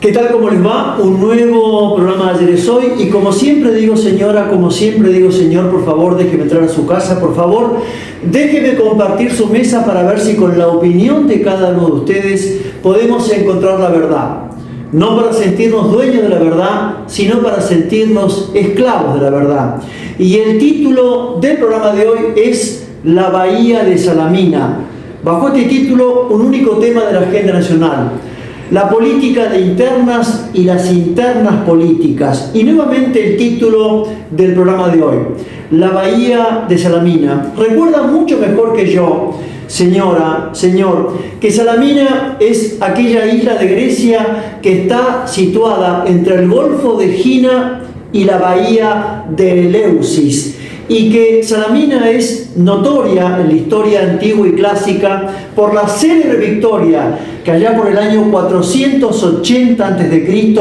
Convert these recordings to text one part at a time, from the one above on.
¿Qué tal? ¿Cómo les va? Un nuevo programa de Ayer es Hoy. Y como siempre digo, señora, como siempre digo, señor, por favor, déjeme entrar a su casa, por favor. Déjeme compartir su mesa para ver si con la opinión de cada uno de ustedes podemos encontrar la verdad. No para sentirnos dueños de la verdad, sino para sentirnos esclavos de la verdad. Y el título del programa de hoy es La Bahía de Salamina. Bajo este título, un único tema de la agenda nacional: la política de internas y las internas políticas. Y nuevamente el título del programa de hoy: La Bahía de Salamina. Recuerda mucho mejor que yo, señora, señor, que Salamina es aquella isla de Grecia que está situada entre el Golfo de Egina y la bahía de Eleusis, y que Salamina es notoria en la historia antigua y clásica por la célebre victoria que allá por el año 480 a.C.,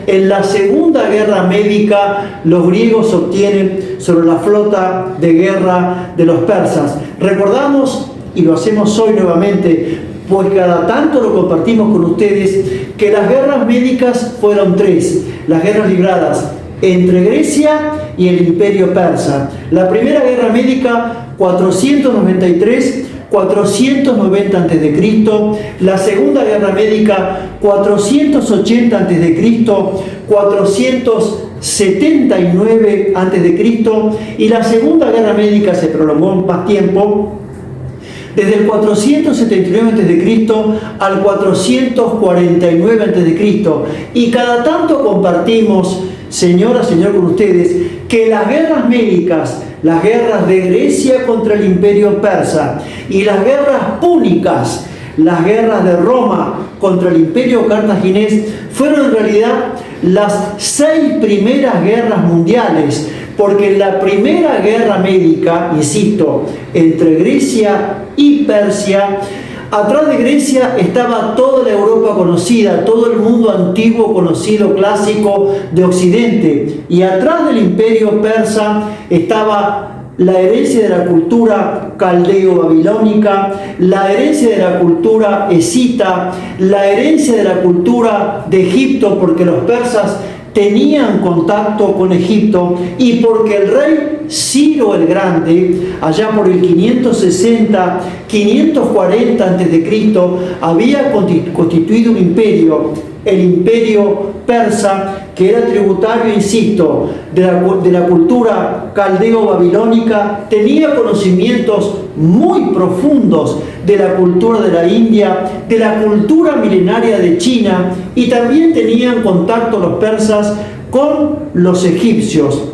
en la Segunda Guerra Médica, los griegos obtienen sobre la flota de guerra de los persas. Recordamos, y lo hacemos hoy nuevamente, pues cada tanto lo compartimos con ustedes, que las guerras médicas fueron tres: las guerras libradas entre Grecia y el Imperio Persa. La primera guerra médica, 493-490 a.C. La segunda guerra médica, 480 a.C., 479 a.C. Y la segunda guerra médica se prolongó más tiempo, desde el 479 a.C. al 449 a.C. Y cada tanto compartimos, señora, señor, con ustedes, que las guerras médicas, las guerras de Grecia contra el Imperio Persa y las guerras púnicas, las guerras de Roma contra el Imperio Cartaginés, fueron en realidad las 6 primeras guerras mundiales, porque en la primera guerra médica, insisto, entre Grecia y Persia, atrás de Grecia estaba toda la Europa conocida, todo el mundo antiguo, conocido, clásico de Occidente. Y atrás del Imperio Persa estaba la herencia de la cultura caldeo-babilónica, la herencia de la cultura escita, la herencia de la cultura de Egipto, porque los persas tenían contacto con Egipto, y porque el rey Ciro el Grande, allá por el 560, 540 a.C., había constituido un imperio, el Imperio Persa, que era tributario, insisto, de la cultura caldeo-babilónica, tenía conocimientos muy profundos de la cultura de la India, de la cultura milenaria de China, y también tenían contacto los persas con los egipcios.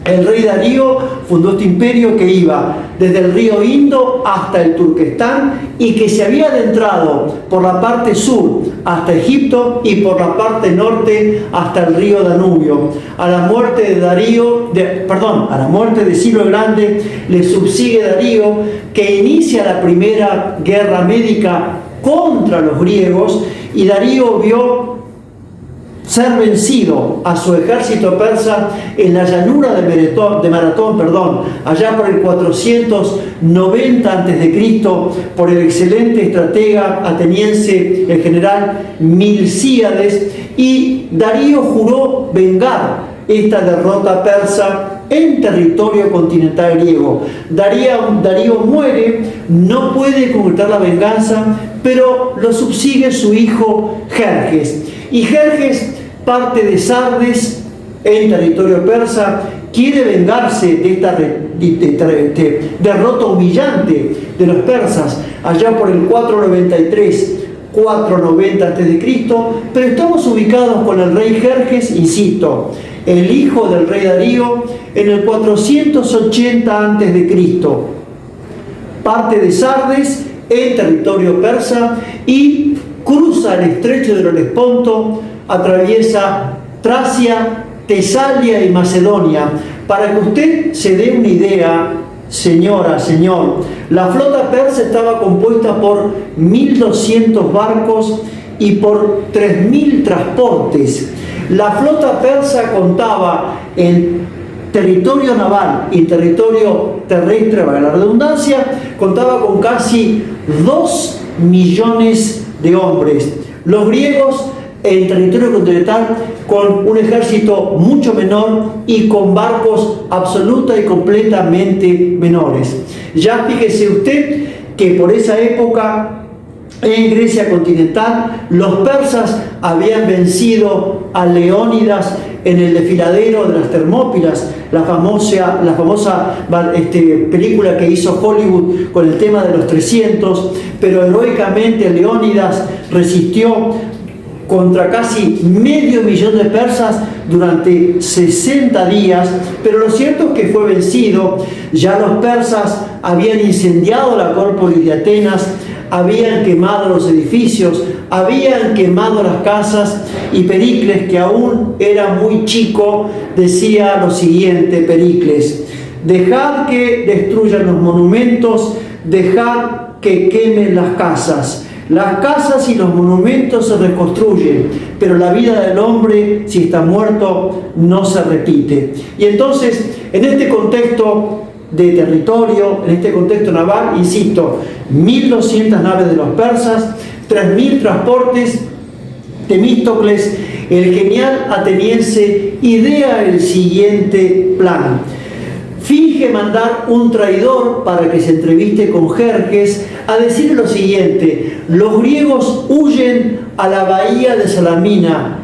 El rey Darío fundó este imperio que iba desde el río Indo hasta el Turquestán, y que se había adentrado por la parte sur hasta Egipto y por la parte norte hasta el río Danubio. A la muerte de Ciro el Grande le subsigue Darío, que inicia la primera guerra médica contra los griegos, y Darío vio ser vencido a su ejército persa en la llanura de Maratón, allá por el 490 a.C., por el excelente estratega ateniense, el general Milcíades, y Darío juró vengar esta derrota persa en territorio continental griego. Darío muere, no puede concretar la venganza, pero lo subsigue su hijo Jerjes. Y Jerjes parte de Sardes, en territorio persa, quiere vengarse de esta derrota humillante de los persas, allá por el 490 a.C., pero estamos ubicados con el rey Jerjes, insisto, el hijo del rey Darío, en el 480 a.C. Parte de Sardes, en territorio persa, y cruza el estrecho del Helesponto, atraviesa Tracia, Tesalia y Macedonia. Para que usted se dé una idea, señora, señor, la flota persa estaba compuesta por 1.200 barcos y por 3.000 transportes. La flota persa contaba en territorio naval y territorio terrestre, para la redundancia, contaba con casi 2 millones de hombres. Los griegos en territorio continental con un ejército mucho menor y con barcos absoluta y completamente menores. Ya fíjese usted que por esa época en Grecia continental los persas habían vencido a Leónidas en el desfiladero de las Termópilas, la famosa película que hizo Hollywood con el tema de los 300, pero heroicamente Leónidas resistió contra casi 500.000 de persas durante 60 días, pero lo cierto es que fue vencido. Ya los persas habían incendiado la Acrópolis de Atenas, habían quemado los edificios, habían quemado las casas, y Pericles, que aún era muy chico, decía lo siguiente: Pericles, dejad que destruyan los monumentos, dejad que quemen las casas. Las casas y los monumentos se reconstruyen, pero la vida del hombre, si está muerto, no se repite. Y entonces, en este contexto de territorio, en este contexto naval, insisto, 1.200 naves de los persas, 3.000 transportes, Temístocles, el genial ateniense, idea el siguiente plan. Finge mandar un traidor para que se entreviste con Jerjes a decir lo siguiente: los griegos huyen a la bahía de Salamina,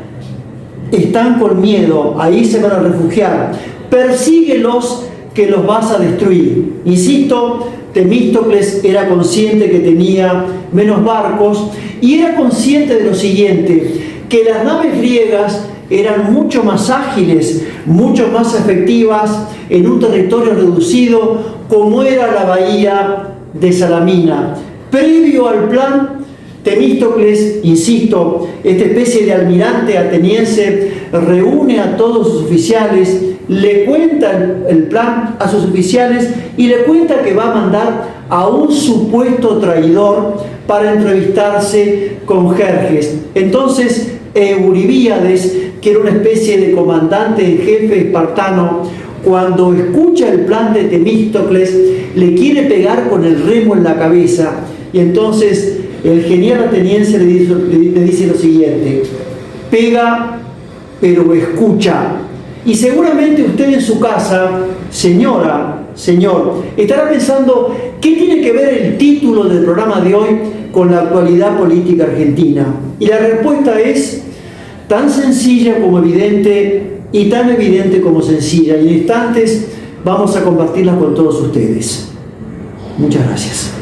están con miedo, ahí se van a refugiar, persíguelos que los vas a destruir. Insisto, Temístocles era consciente que tenía menos barcos y era consciente de lo siguiente, que las naves griegas eran mucho más ágiles, mucho más efectivas en un territorio reducido como era la bahía de Salamina. Previo al plan, Temístocles, insisto, esta especie de almirante ateniense, reúne a todos sus oficiales, le cuenta el plan a sus oficiales y le cuenta que va a mandar a un supuesto traidor para entrevistarse con Jerjes. Entonces Euribíades, que era una especie de comandante en jefe espartano, cuando escucha el plan de Temístocles, le quiere pegar con el remo en la cabeza, y entonces el genial ateniense le dice lo siguiente: pega, pero escucha. Y seguramente usted en su casa, señora, señor, estará pensando, ¿qué tiene que ver el título del programa de hoy con la actualidad política argentina? Y la respuesta es tan sencilla como evidente y tan evidente como sencilla. Y en instantes vamos a compartirla con todos ustedes. Muchas gracias.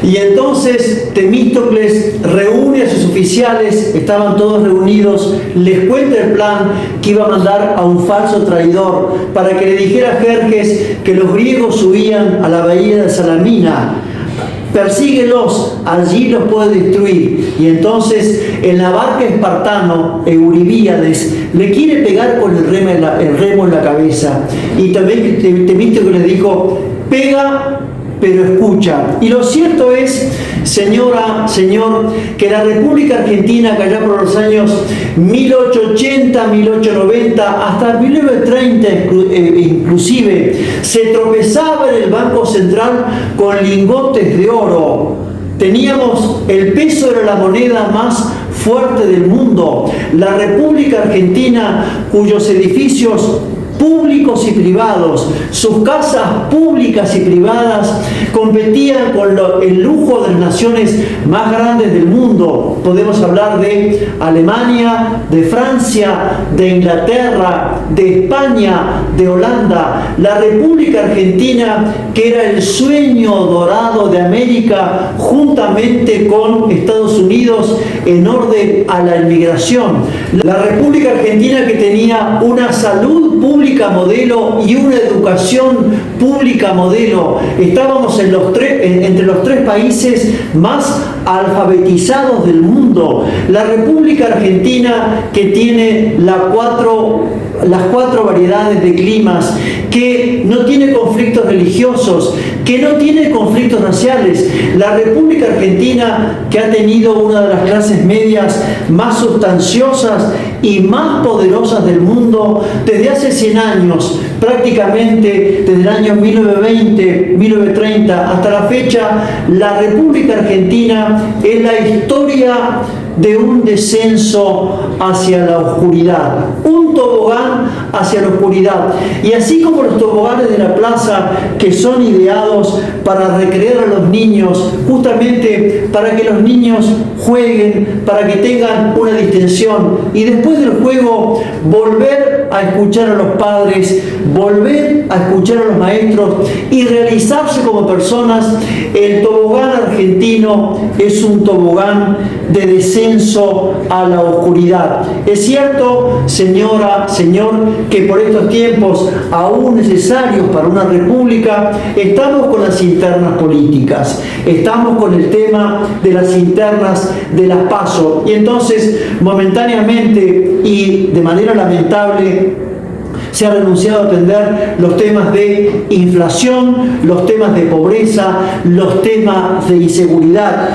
Y entonces Temístocles reúne a sus oficiales, estaban todos reunidos, les cuenta el plan que iba a mandar a un falso traidor para que le dijera a Jerjes que los griegos huían a la bahía de Salamina. Persíguelos, allí los puede destruir. Y entonces en la barca espartano, Euribíades le quiere pegar con el remo en la cabeza. Y también Temístocles le dijo: pega, pero escucha. Y lo cierto es, señora, señor, que la República Argentina, que allá por los años 1880, 1890, hasta 1930 inclusive, se tropezaba en el Banco Central con lingotes de oro. teníamos, el peso era la moneda más fuerte del mundo. La República Argentina, cuyos edificios públicos y privados, sus casas públicas y privadas competían con el lujo de las naciones más grandes del mundo. Podemos hablar de Alemania, de Francia, de Inglaterra, de España, de Holanda. La República Argentina, que era el sueño dorado de América, juntamente con Estados Unidos en orden a la inmigración. La República Argentina, que tenía una salud pública modelo y una educación pública modelo. Estábamos entre los tres países más alfabetizados del mundo. La República Argentina, que tiene las cuatro variedades de climas, que no tiene conflictos religiosos, que no tiene conflictos raciales. La República Argentina, que ha tenido una de las clases medias más sustanciosas y más poderosas del mundo desde hace 100 años, prácticamente desde el año 1920, 1930 hasta la fecha. La República Argentina es la historia de un descenso hacia la oscuridad, un tobogán hacia la oscuridad. Y así como los toboganes de la plaza, que son ideados para recrear a los niños, justamente para que los niños jueguen, para que tengan una distensión y después del juego volver a escuchar a los padres, volver a escuchar a los maestros y realizarse como personas, el tobogán argentino es un tobogán de descenso a la oscuridad. Es cierto, señora, señor, que por estos tiempos aún necesarios para una república, estamos con las internas políticas, estamos con el tema de las internas de las PASO, y entonces momentáneamente y de manera lamentable se ha renunciado a atender los temas de inflación, los temas de pobreza, los temas de inseguridad.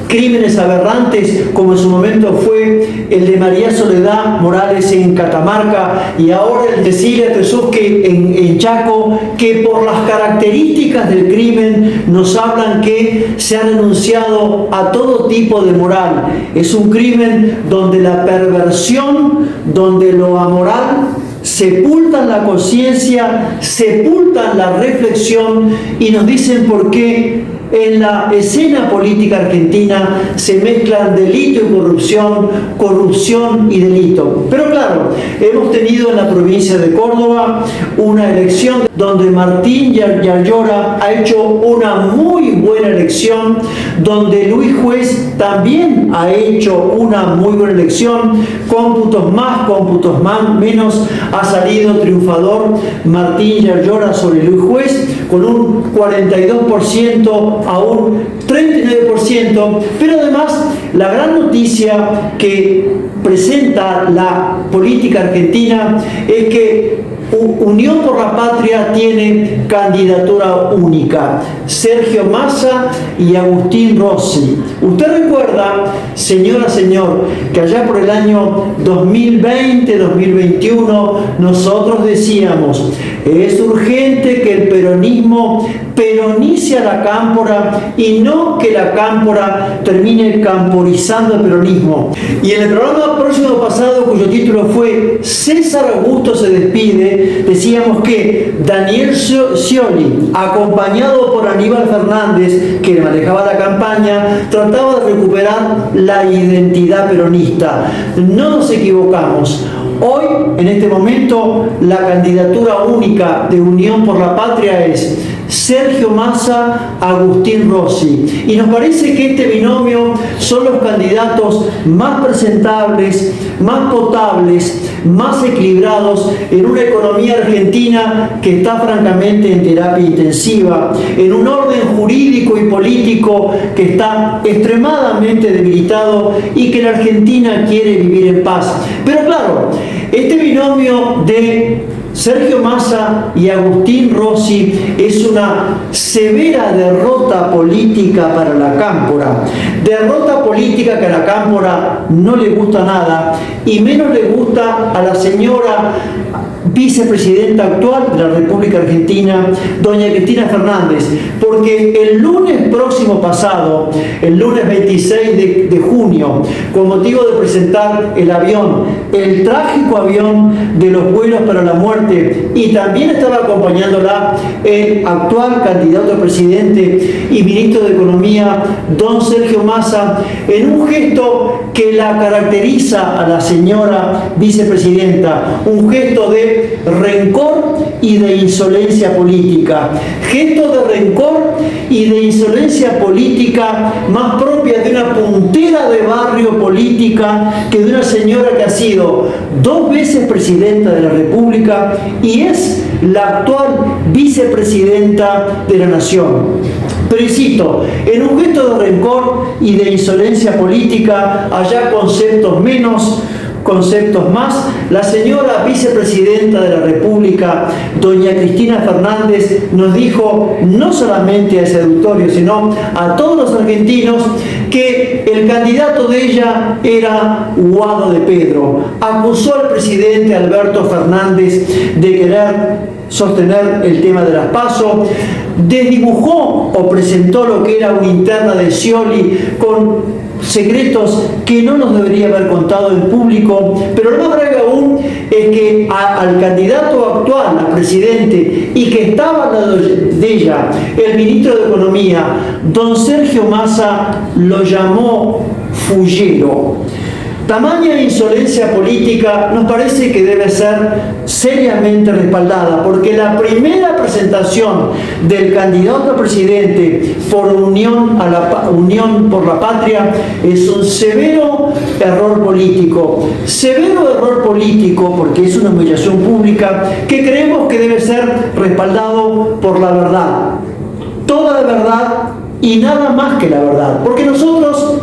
Crímenes aberrantes, como en su momento fue el de María Soledad Morales en Catamarca y ahora el de Cilia Tresusque en Chaco, que por las características del crimen nos hablan que se ha renunciado a todo tipo de moral. Es un crimen donde la perversión, donde lo amoral sepultan la conciencia, sepultan la reflexión y nos dicen por qué en la escena política argentina se mezclan delito y corrupción, corrupción y delito. Pero claro, hemos tenido en la provincia de Córdoba una elección donde Martín Yarlora ha hecho una muy buena elección, donde Luis Juez también ha hecho una muy buena elección, cómputos más, cómputos menos, ha salido triunfador Martín Yarlora sobre Luis Juez con un 42% a un 39%, pero además la gran noticia que presenta la política argentina es que Unión por la Patria tiene candidatura única, Sergio Massa y Agustín Rossi. Usted recuerda, señora, señor, que allá por el año 2020, 2021, nosotros decíamos, es urgente que el peronismo peronice a la cámpora y no que la cámpora termine camporizando el peronismo. Y en el programa próximo pasado, cuyo título fue César Augusto se despide, decíamos que Daniel Scioli, acompañado por Aníbal Fernández, que le manejaba la campaña, trataba de recuperar la identidad peronista. No nos equivocamos. Hoy, en este momento, la candidatura única de Unión por la Patria es Sergio Massa, Agustín Rossi. Y nos parece que este binomio son los candidatos más presentables, más potables, más equilibrados en una economía argentina que está francamente en terapia intensiva, en un orden jurídico y político que está extremadamente debilitado y que la Argentina quiere vivir en paz. Pero claro, Este binomio de Sergio Massa y Agustín Rossi es una severa derrota política para la Cámpora. Derrota política que a la Cámpora no le gusta nada, y menos le gusta a la señora vicepresidenta actual de la República Argentina, doña Cristina Fernández, porque el lunes próximo pasado, el lunes 26 de junio, con motivo de presentar el avión, el trágico avión de los vuelos para la muerte, y también estaba acompañándola el actual candidato a presidente y ministro de Economía, don Sergio Massa, en un gesto que la caracteriza a la señora vicepresidenta, un gesto de rencor y de insolencia política. Gesto de rencor y de insolencia política más propia de una puntera de barrio política que de una señora que ha sido 2 veces presidenta de la República y es la actual vicepresidenta de la Nación. Pero insisto, en un gesto de rencor y de insolencia política, allá conceptos menos, conceptos más, la señora vicepresidenta de la República, doña Cristina Fernández, nos dijo, no solamente a ese auditorio, sino a todos los argentinos, que el candidato de ella era Guado de Pedro. Acusó al presidente Alberto Fernández de querer sostener el tema de las PASO, desdibujó o presentó lo que era una interna de Scioli con secretos que no nos debería haber contado en público, pero lo más grave aún es que al candidato actual, al presidente, y que estaba al lado de ella, el ministro de Economía, don Sergio Massa, lo llamó fullero. Tamaña insolencia política nos parece que debe ser seriamente respaldada, porque la primera presentación del candidato a presidente por Unión por la Patria es un severo error político. Severo error político porque es una humillación pública que creemos que debe ser respaldado por la verdad. Toda la verdad y nada más que la verdad. Porque nosotros,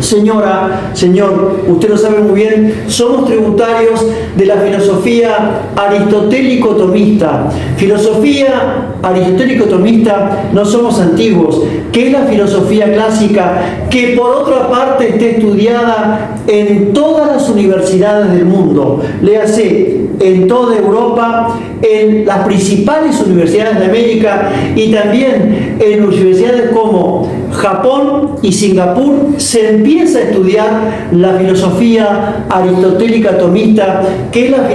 señora, señor, usted lo sabe muy bien, somos tributarios de la filosofía aristotélico-tomista. Filosofía aristotélico-tomista, no somos antiguos, que es la filosofía clásica, que por otra parte está estudiada en todas las universidades del mundo. Léase, en toda Europa, en las principales universidades de América y también en universidades como Japón y Singapur se empieza a estudiar la filosofía aristotélica tomista, que es la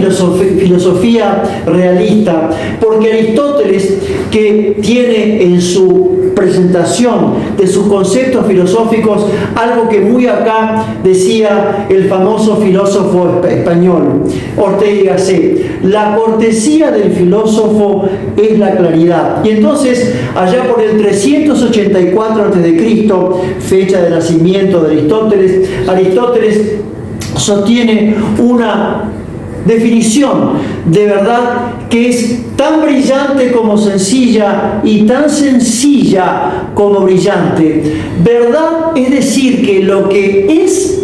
filosofía realista, porque Aristóteles, que tiene en su presentación de sus conceptos filosóficos algo que muy acá decía el famoso filósofo español Ortega y Gasset: la cortesía del filósofo es la claridad. Y entonces, allá por el 384 a.C., fecha de nacimiento de Aristóteles sostiene una definición de verdad que es tan brillante como sencilla y tan sencilla como brillante. Verdad es decir que lo que es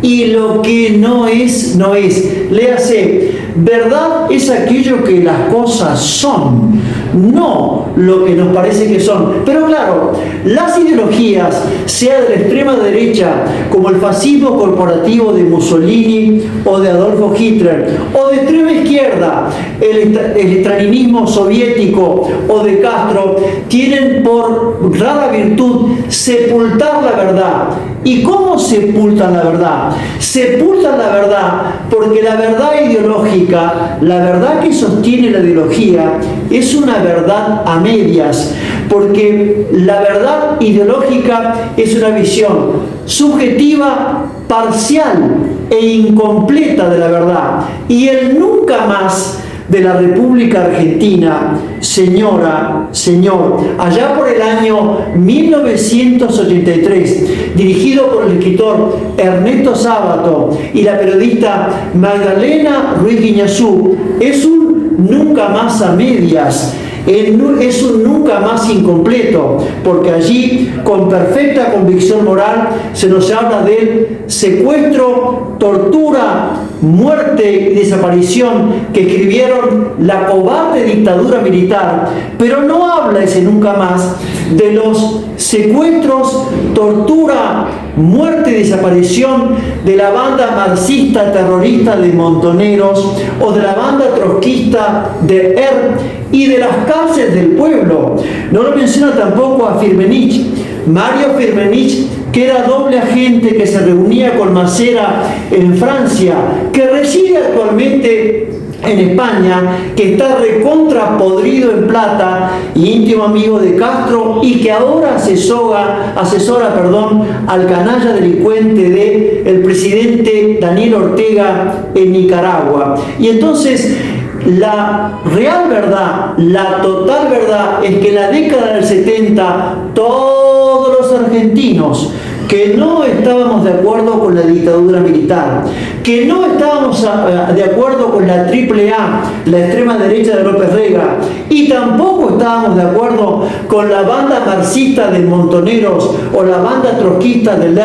y lo que no es, no es. Léase, verdad es aquello que las cosas son, no lo que nos parece que son. Pero claro, las ideologías, sea de la extrema derecha, como el fascismo corporativo de Mussolini o de Adolfo Hitler, o de extrema izquierda, el estalinismo soviético o de Castro, tienen por rara virtud sepultar la verdad. ¿Y cómo sepultan la verdad? Sepultan la verdad porque la verdad ideológica, la verdad que sostiene la ideología, es una verdad a medias, porque la verdad ideológica es una visión subjetiva, parcial e incompleta de la verdad. Y el nunca más de la República Argentina, señora, señor, allá por el año 1983, dirigido por el escritor Ernesto Sábato y la periodista Magdalena Ruiz Guiñazú, es un nunca más a medias. Es un nunca más incompleto, porque allí, con perfecta convicción moral, se nos habla del secuestro, tortura, muerte y desaparición que escribieron la cobarde dictadura militar, pero no habla ese nunca más de los secuestros, tortura, muerte y desaparición de la banda marxista terrorista de Montoneros o de la banda trotskista de y de las cárceles del pueblo. No lo menciona tampoco a Firmenich, Mario Firmenich, que era doble agente que se reunía con Macera en Francia, que reside actualmente en España, que está recontra podrido en plata y íntimo amigo de Castro, y que ahora asesora al canalla delincuente del presidente Daniel Ortega en Nicaragua. Y entonces la real verdad, la total verdad, es que en la década del 70 todos los argentinos que no estábamos de acuerdo con la dictadura militar, que no estábamos de acuerdo con la AAA, la extrema derecha de López Rega, y tampoco estábamos de acuerdo con la banda marxista de Montoneros o la banda trotskista del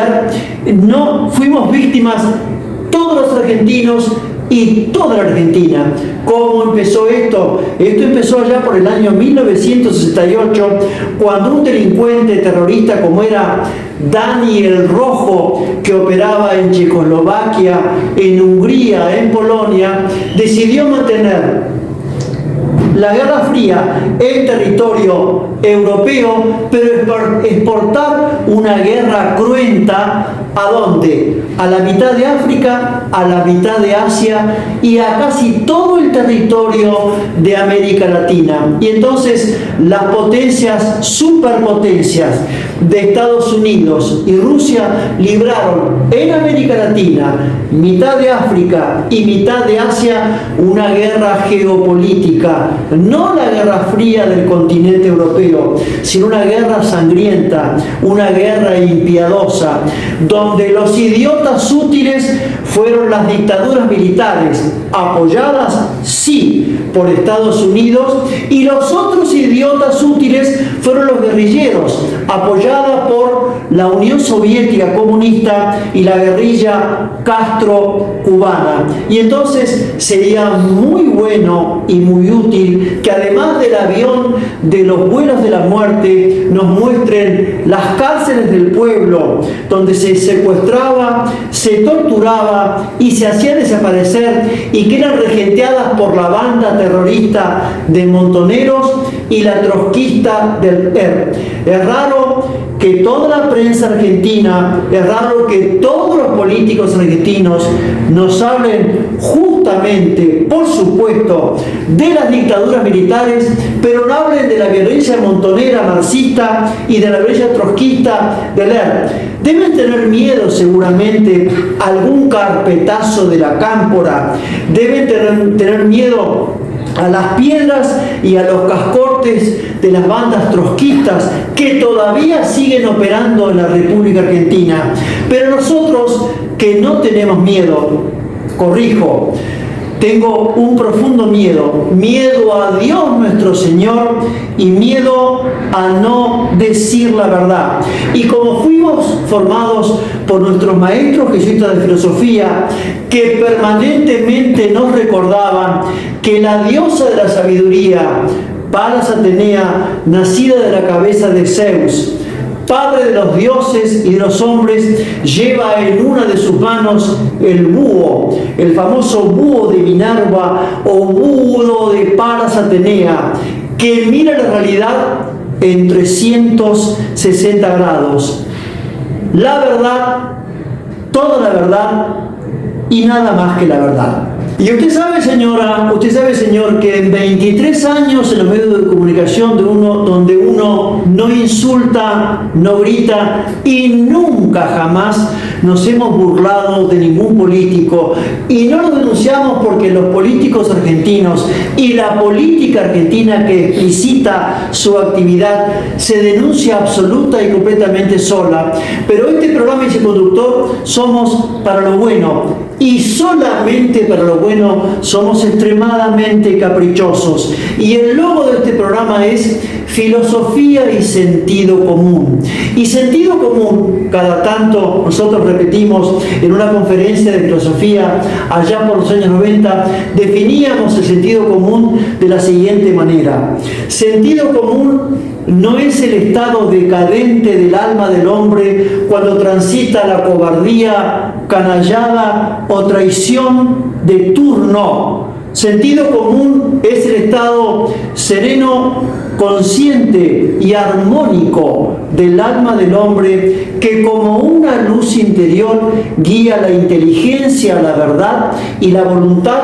no fuimos víctimas todos los argentinos y toda la Argentina. ¿Cómo empezó esto? Esto empezó allá por el año 1968, cuando un delincuente terrorista como era Daniel Rojo, que operaba en Checoslovaquia, en Hungría, en Polonia, decidió mantener la Guerra Fría en territorio europeo, pero exportar una guerra cruenta. ¿A dónde? A la mitad de África, a la mitad de Asia y a casi todo el territorio de América Latina. Y entonces las potencias, superpotencias de Estados Unidos y Rusia libraron en América Latina, mitad de África y mitad de Asia, una guerra geopolítica. No la Guerra Fría del continente europeo, sino una guerra sangrienta, una guerra impiadosa, donde los idiotas útiles fueron las dictaduras militares, apoyadas, sí, por Estados Unidos, y los otros idiotas útiles fueron los guerrilleros, apoyada por la Unión Soviética comunista y la guerrilla Castro-cubana. Y entonces sería muy bueno y muy útil que además del avión de los vuelos de la muerte nos muestren las cárceles del pueblo, donde se secuestraba, se torturaba y se hacía desaparecer, y que eran regenteadas por la banda terrorista de Montoneros y la trotskista del Es raro que toda la prensa argentina, es raro que todos los políticos argentinos nos hablen justamente, por supuesto, de las dictaduras militares, pero no hablen de la violencia montonera marxista y de la violencia trotskista del Deben tener miedo seguramente a algún carpetazo de la cámpora, deben tener miedo a las piedras y a los cascortes de las bandas trotskistas que todavía siguen operando en la República Argentina. Pero nosotros, que no tenemos miedo, corrijo, tengo un profundo miedo a Dios nuestro Señor y miedo a no decir la verdad. Y como fuimos formados por nuestros maestros jesuitas de filosofía, que permanentemente nos recordaban que la diosa de la sabiduría, Palas Atenea, nacida de la cabeza de Zeus, padre de los dioses y de los hombres, lleva en una de sus manos el búho, el famoso búho de Minerva o búho de Palas Atenea, que mira la realidad en 360 grados. La verdad, toda la verdad y nada más que la verdad. Y usted sabe, señora, usted sabe, señor, que en 23 años en los medios de comunicación donde uno no insulta, no grita y nunca jamás nos hemos burlado de ningún político, y no lo denunciamos porque los políticos argentinos y la política argentina que explicita su actividad se denuncia absoluta y completamente sola. Pero este programa y su conductor somos para lo bueno. y solamente para lo bueno somos extremadamente caprichosos. Y el logo de este programa es filosofía y sentido común. Y sentido común, cada tanto nosotros repetimos en una conferencia de filosofía allá por los años 90, definíamos el sentido común de la siguiente manera. Sentido común no es el estado decadente del alma del hombre cuando transita la cobardía, canallada o traición de turno. Sentido común es el estado sereno, consciente y armónico del alma del hombre que como una luz interior guía la inteligencia a la verdad y la voluntad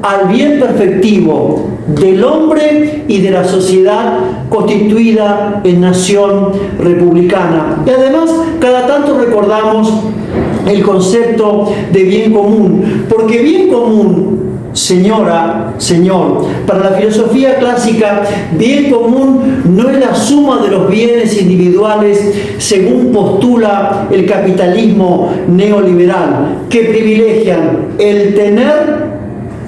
al bien perfectivo del hombre y de la sociedad constituida en nación republicana. Y además, cada tanto recordamos el concepto de bien común, porque bien común, señora, señor, para la filosofía clásica, bien común no es la suma de los bienes individuales según postula el capitalismo neoliberal, que privilegian el tener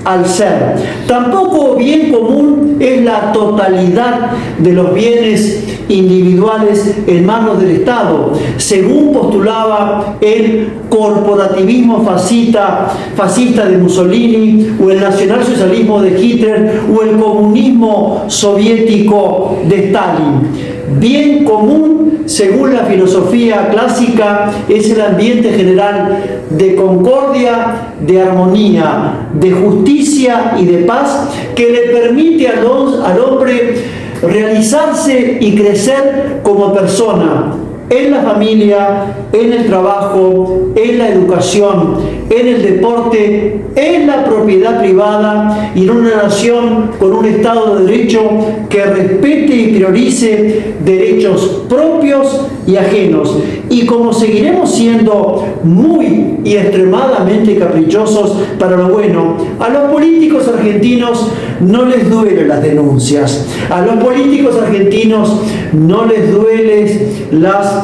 al ser. Tampoco bien común es la totalidad de los bienes individuales en manos del Estado, según postulaba el corporativismo fascista de Mussolini, o el nacionalsocialismo de Hitler, o el comunismo soviético de Stalin. Bien común, según la filosofía clásica, es el ambiente general de concordia, de armonía, de justicia y de paz que le permite al hombre realizarse y crecer como persona en la familia, en el trabajo, en la educación, en el deporte, en la propiedad privada y en una nación con un Estado de Derecho que respete y priorice derechos propios y ajenos. Y como seguiremos siendo muy y extremadamente caprichosos para lo bueno, a los políticos argentinos no les duelen las denuncias, a los políticos argentinos no les duelen las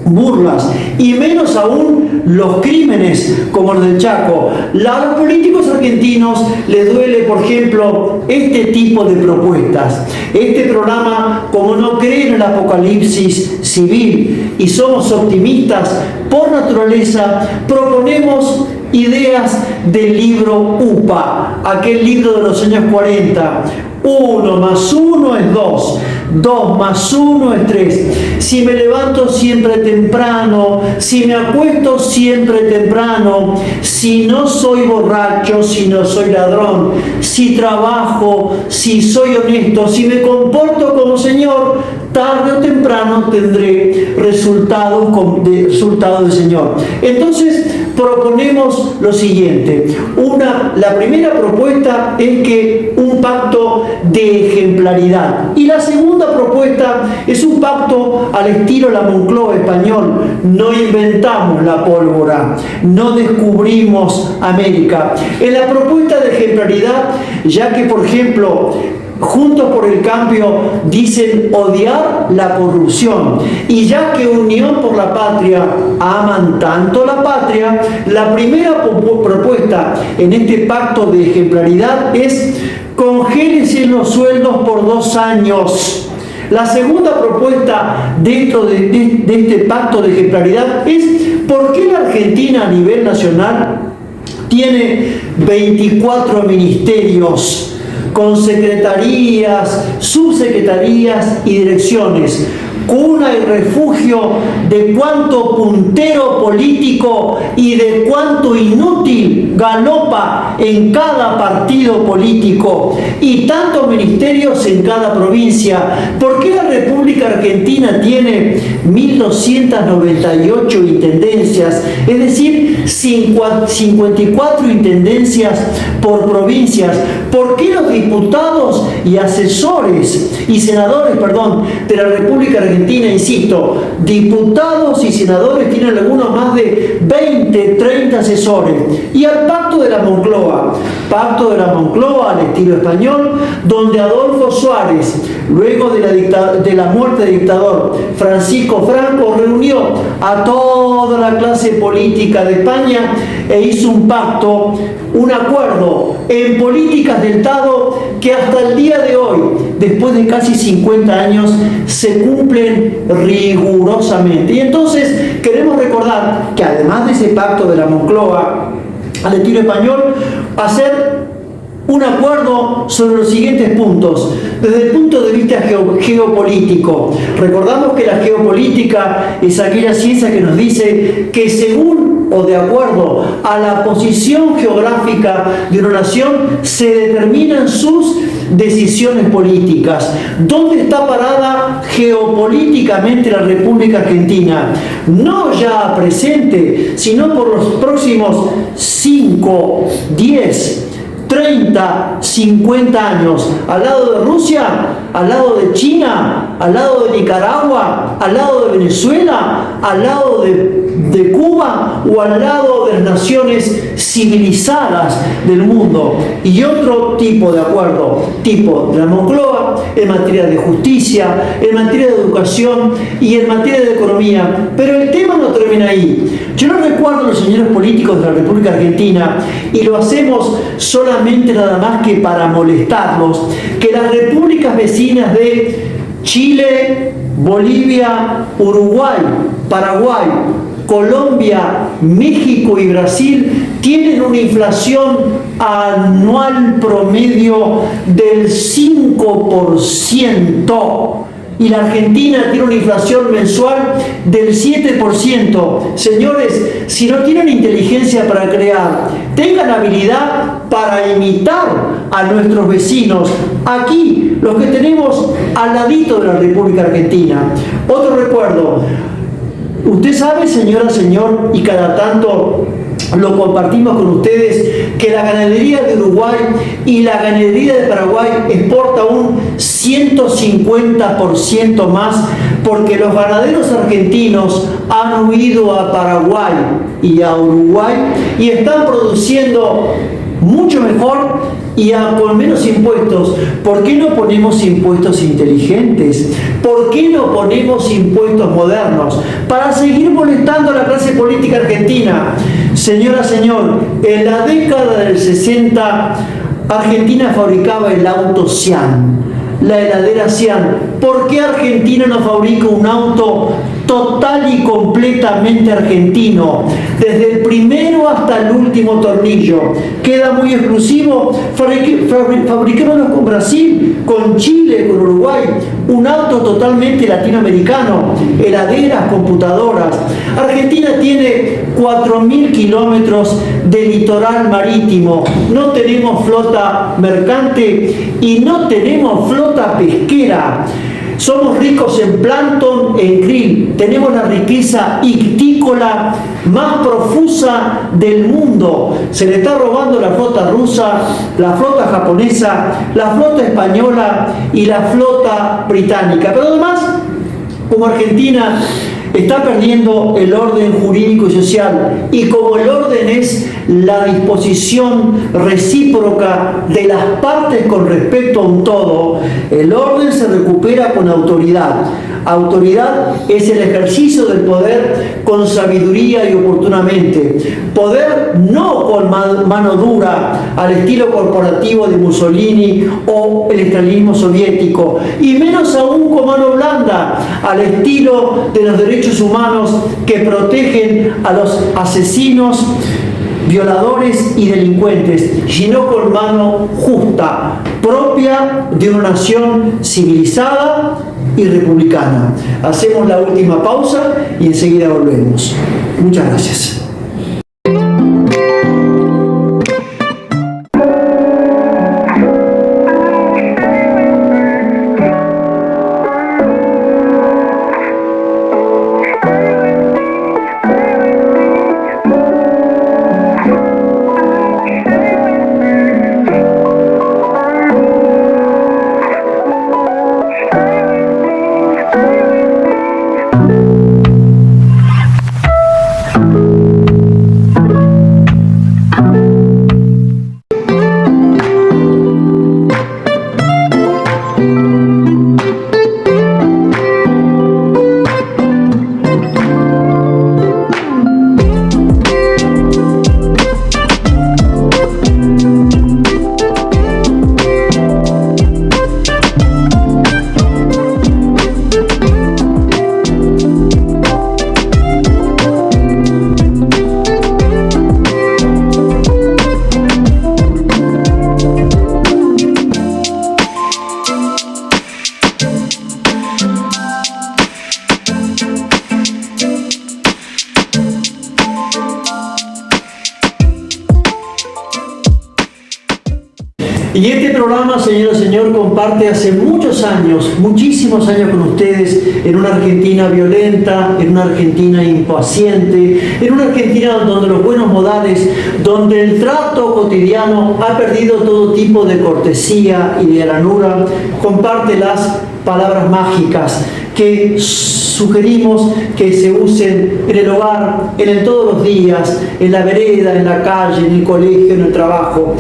burlas, y menos aún los crímenes como el del Chaco. A los políticos argentinos les duele, por ejemplo, este tipo de propuestas. Este programa, como no cree en el apocalipsis civil y somos optimistas por naturaleza, proponemos ideas del libro UPA, aquel libro de los años 40. 1 más 1 es 2. 2 más 1 es 3. Si me levanto siempre temprano, si me acuesto siempre temprano, si no soy borracho, si no soy ladrón, si trabajo, si soy honesto, si me comporto como Señor, tarde o temprano tendré resultados del Señor. Entonces proponemos lo siguiente. La primera propuesta es que un pacto de ejemplaridad. Y la segunda propuesta es un pacto al estilo la Moncloa español. No inventamos la pólvora, no descubrimos América. En la propuesta de ejemplaridad, ya que por ejemplo Juntos por el Cambio dicen odiar la corrupción, y ya que Unión por la Patria aman tanto la patria, la primera propuesta en este pacto de ejemplaridad es congélense los sueldos por 2 años. La segunda propuesta dentro de este pacto de ejemplaridad es ¿por qué la Argentina a nivel nacional tiene 24 ministerios con secretarías, subsecretarías y direcciones, cuna y refugio de cuánto puntero político y de cuánto inútil galopa en cada partido político, y tantos ministerios en cada provincia? ¿Por qué la República Argentina tiene 1.298 intendencias, es decir, 54 intendencias por provincias? ¿Por qué los diputados y asesores y senadores, de la República Argentina, insisto, diputados y senadores tienen algunos más de 20, 30 asesores? Y al pacto de la Moncloa al estilo español, donde Adolfo Suárez, luego de la muerte del dictador Francisco Francisco Franco reunió a toda la clase política de España e hizo un pacto, un acuerdo en políticas del Estado que hasta el día de hoy, después de casi 50 años, se cumplen rigurosamente. Y entonces queremos recordar que además de ese pacto de la Moncloa al estilo español, hacer un acuerdo sobre los siguientes puntos. Desde el punto de vista geopolítico, recordamos que la geopolítica es aquella ciencia que nos dice que según o de acuerdo a la posición geográfica de una nación se determinan sus decisiones políticas. ¿Dónde está parada geopolíticamente la República Argentina? No ya presente, sino por los próximos 5, 10, 30, 50 años, al lado de Rusia, al lado de China, al lado de Nicaragua, al lado de Venezuela, al lado de Cuba o al lado de las naciones civilizadas del mundo. Y otro tipo de acuerdo, tipo de la Moncloa, en materia de justicia, en materia de educación y en materia de economía. Pero el tema no termina ahí. Yo no recuerdo a los señores políticos de la República Argentina, y lo hacemos solamente nada más que para molestarlos, que las repúblicas vecinas de Chile, Bolivia, Uruguay, Paraguay, Colombia, México y Brasil tienen una inflación anual promedio del 5%. Y la Argentina tiene una inflación mensual del 7%. Señores, si no tienen inteligencia para crear, tengan habilidad para imitar a nuestros vecinos. Aquí, los que tenemos al ladito de la República Argentina. Otro recuerdo. Usted sabe, señora, señor, y cada tanto lo compartimos con ustedes, que la ganadería de Uruguay y la ganadería de Paraguay exporta un 150% más, porque los ganaderos argentinos han huido a Paraguay y a Uruguay y están produciendo mucho mejor y con menos impuestos. ¿Por qué no ponemos impuestos inteligentes? ¿Por qué no ponemos impuestos modernos? Para seguir molestando a la clase política argentina. Señora, señor, en la década del 60, Argentina fabricaba el auto Siam, la heladera Siam. ¿Por qué Argentina no fabrica un auto total y completamente argentino? Desde el primero hasta el último tornillo. Queda muy exclusivo. Fabriquémoslo con Brasil, con Chile, con Uruguay. Un auto totalmente latinoamericano. Heladeras, computadoras. Argentina tiene 4.000 kilómetros de litoral marítimo. No tenemos flota mercante y no tenemos flota pesquera. Somos ricos en plancton, en krill. Tenemos la riqueza ictícola más profusa del mundo. Se le está robando la flota rusa, la flota japonesa, la flota española y la flota británica. Pero además, como Argentina está perdiendo el orden jurídico y social, y como el orden es la disposición recíproca de las partes con respecto a un todo, el orden se recupera con autoridad. Autoridad es el ejercicio del poder con sabiduría y oportunamente. Poder no con mano dura, al estilo corporativo de Mussolini o el estalinismo soviético, y menos aún con mano blanda, al estilo de los derechos humanos que protegen a los asesinos, violadores y delincuentes, sino con mano justa, propia de una nación civilizada y republicana. Hacemos la última pausa y enseguida volvemos. Muchas gracias. Y este programa, señor, comparte hace muchos años, muchísimos años con ustedes, en una Argentina violenta, en una Argentina impaciente, en una Argentina donde los buenos modales, donde el trato cotidiano ha perdido todo tipo de cortesía y de granura. Comparte las palabras mágicas que sugerimos que se usen en el hogar, todos los días, en la vereda, en la calle, en el colegio, en el trabajo.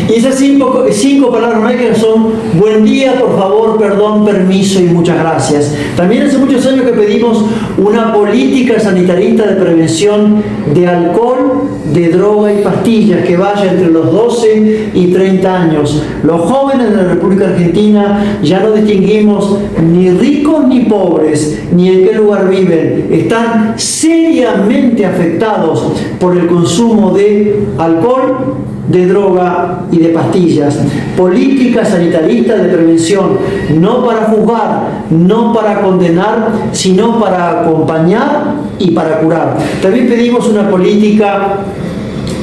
Y esas cinco palabras mágicas son: buen día, por favor, perdón, permiso y muchas gracias. También hace muchos años que pedimos una política sanitarista de prevención de alcohol, de droga y pastillas que vaya entre los 12 y 30 años. Los jóvenes de la República Argentina ya no distinguimos ni ricos ni pobres, ni en qué lugar viven. Están seriamente afectados por el consumo de alcohol, de droga y de pastillas. Política sanitarista de prevención, no para juzgar, no para condenar, sino para acompañar y para curar. También pedimos una política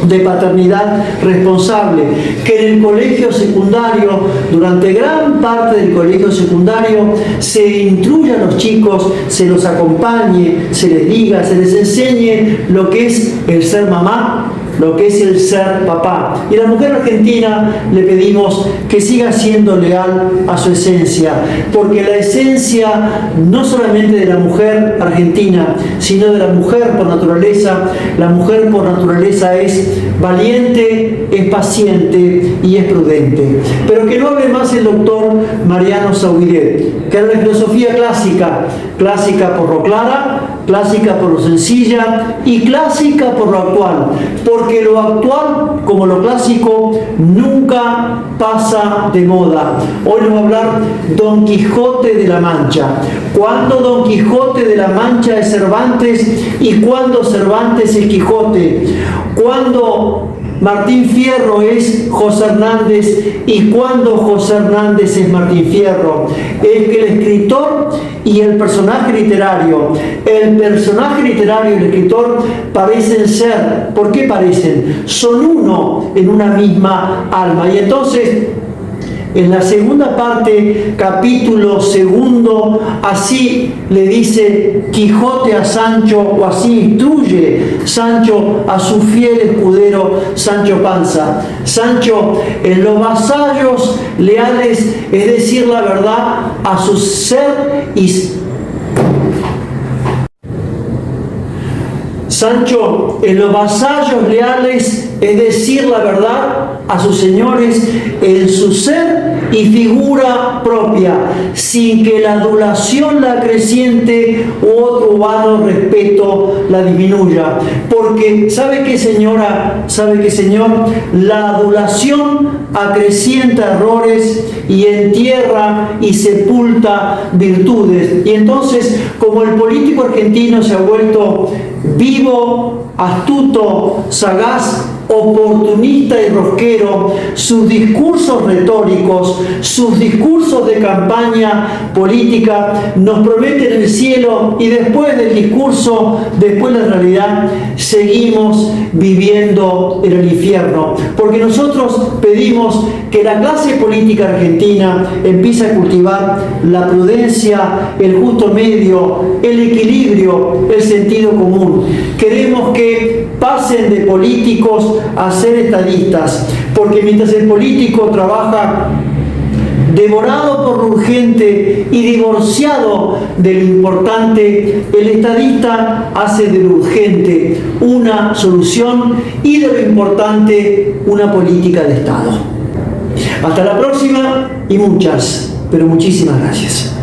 de paternidad responsable, que en el colegio secundario, durante gran parte del colegio secundario, se instruya a los chicos, se los acompañe, se les diga, se les enseñe lo que es el ser mamá, lo que es el ser papá. Y a la mujer argentina le pedimos que siga siendo leal a su esencia, porque la esencia no solamente de la mujer argentina, sino de la mujer por naturaleza. La mujer por naturaleza es valiente, es paciente y es prudente. Pero que no hable más el doctor Mariano Sauviret, que era la filosofía clásica, clásica por lo clara, clásica por lo sencilla y clásica por lo actual, porque lo actual, como lo clásico, nunca pasa de moda. Hoy nos va a hablar Don Quijote de la Mancha. ¿Cuándo Don Quijote de la Mancha es Cervantes y cuándo Cervantes es Quijote? ¿Cuándo Martín Fierro es José Hernández y cuándo José Hernández es Martín Fierro? Es que el escritor y el personaje literario y el escritor parecen ser. ¿Por qué parecen? Son uno en una misma alma. Y entonces, en la segunda parte, capítulo segundo, así le dice Quijote a Sancho, o así instruye Sancho a su fiel escudero Sancho Panza. Sancho, en los vasallos leales, es decir la verdad a su ser y Sancho, en los vasallos leales, es decir la verdad a sus señores en su ser y figura propia, sin que la adulación la acreciente u otro vano respeto la disminuya. Porque, ¿sabe qué, señora? ¿Sabe qué, señor? La adulación acrecienta errores y entierra y sepulta virtudes. Y entonces, como el político argentino se ha vuelto vivo, astuto, sagaz, oportunista y rosquero, sus discursos retóricos, sus discursos de campaña política nos prometen el cielo y después del discurso, después de la realidad, seguimos viviendo en el infierno. Porque nosotros pedimos que la clase política argentina empiece a cultivar la prudencia, el justo medio, el equilibrio, el sentido común. Queremos que pasen de políticos a ser estadistas, porque mientras el político trabaja devorado por lo urgente y divorciado de lo importante, el estadista hace de lo urgente una solución y de lo importante una política de Estado. Hasta la próxima y muchas, pero muchísimas gracias.